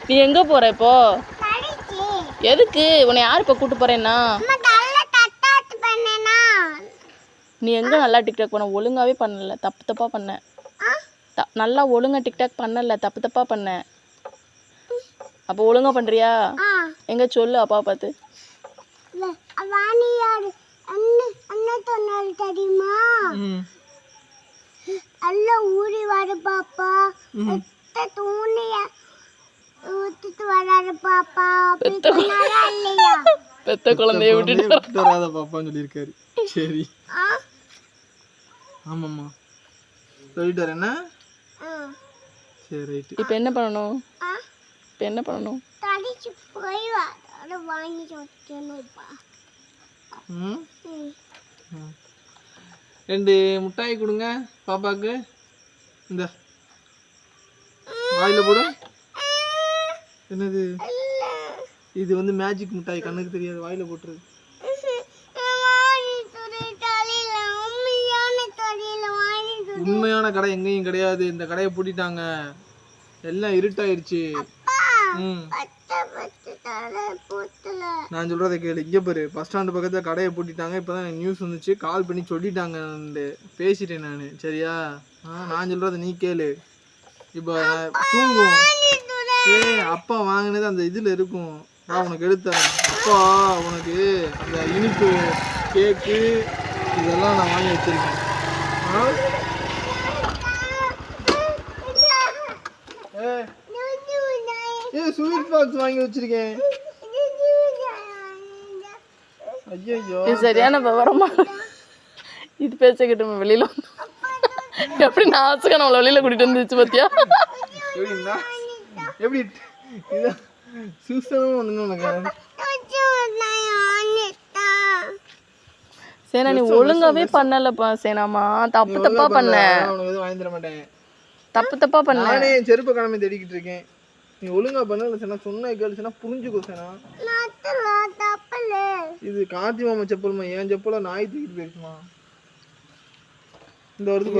நீ எங்க போற இப்போ? எதுக்கு உன்னை யார் இப்போ கூட்டு போறேன்னா? நீ எங்க நல்லா டிக்டாக் பண்ண? ஒழுங்காவே பண்ணல, தப்பு தப்பா பண்ண. நல்லா ஒழுங்கா டிக்டாக் பண்ணல, தப்பு தப்பா பண்ண. அப்போ ஒழுங்கா பண்றியா? எங்க சொல்லு அப்பா பார்த்து. தெரியுமா? அல்ல ஊறி வர பாப்பா, தூணிய ஊத்திட்டு வராத பாப்பா, இல்லையா? பெத்த குழந்தைய விட்டுட்டு வராத பாப்பான்னு சொல்லியிருக்காரு. சரி, ஆமாம்மா சொல்லிட்டாரு என்ன? சரி ரைட்டு. இப்போ என்ன பண்ணணும்? இப்போ என்ன பண்ணணும்? தடிச்சு போய் அதை வாங்கி வச்சணும்ப்பா. ரெண்டு முட்டாய் கொடுங்க பாப்பாக்கு. இந்த வாயில போடு. என்னது இது? வந்து மேஜிக் முட்டாய், கண்ணுக்கு தெரியாது, வாயில போட்டுரு. உண்மையான கடை எங்கேயும் கிடையாது. இந்த கடையை பூட்டிட்டாங்க, எல்லாம் இருட்டாயிருச்சு. நான் சொல்றதை கேளு. இங்க பாரு, பஸ் ஸ்டாண்டு பக்கத்துல கடையை பூட்டிட்டாங்க. இப்பதான் நியூஸ் வந்துச்சு, கால் பண்ணி சொல்லிட்டாங்க. பேசிட்டேன் நானு, சரியா? நான் சொல்றதை நீ கேளு. இப்போ தூங்கும். அப்பா வாங்கினது அந்த இதுல இருக்கும், நான் உனக்கு எடுத்தேன். அப்பா உனக்கு அந்த இனிப்பு கேக்கு இதெல்லாம் நான் வாங்கி வச்சிருக்கேன். ஸ்வீட் பாக்ஸ் வாங்கி வச்சிருக்கேன். ஐயோ, சரியான விவரமா இது பேசிக்கிட்டு வெளியில எப்படி நான் ஆசுக்க நம்மள வெளியில கூட்டிட்டு வந்துச்சு பாத்தியா? எப்படின்னா எப்படி சூசனமா வந்து உனக்கு? சேனா நீ ஒழுங்காவே பண்ணலப்பா சேனாமா, தப்பு தப்பா பண்ண. உனக்கு எதுவும் வாங்கி தர மாட்டேன், தப்பு தப்பா பண்ண. நானே செருப்பு காணாம தேடிக்கிட்டு இருக்கேன். நீ ஒழுங்கா பண்ணல சேனா, சொன்ன கேள்வினா புரிஞ்சுக்கோ சேனா. இது கார்த்தி மாமா செப்பல்மா, என் செப்பல நாய் தூக்கிட்டு போயிருக்குமா? இந்த வருது